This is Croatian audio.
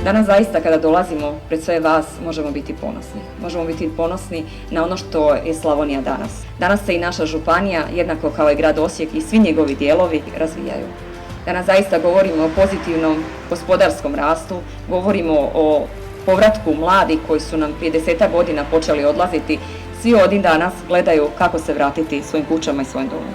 Danas zaista kada dolazimo pred sve vas možemo biti ponosni. Možemo biti ponosni na ono što je Slavonija danas. Danas se i naša županija, jednako kao i grad Osijek i svi njegovi dijelovi, razvijaju. Danas zaista govorimo o pozitivnom gospodarskom rastu, govorimo o povratku mladih koji su nam prije 10 godina počeli odlaziti. Svi ovdje danas gledaju kako se vratiti svojim kućama i svojim domom.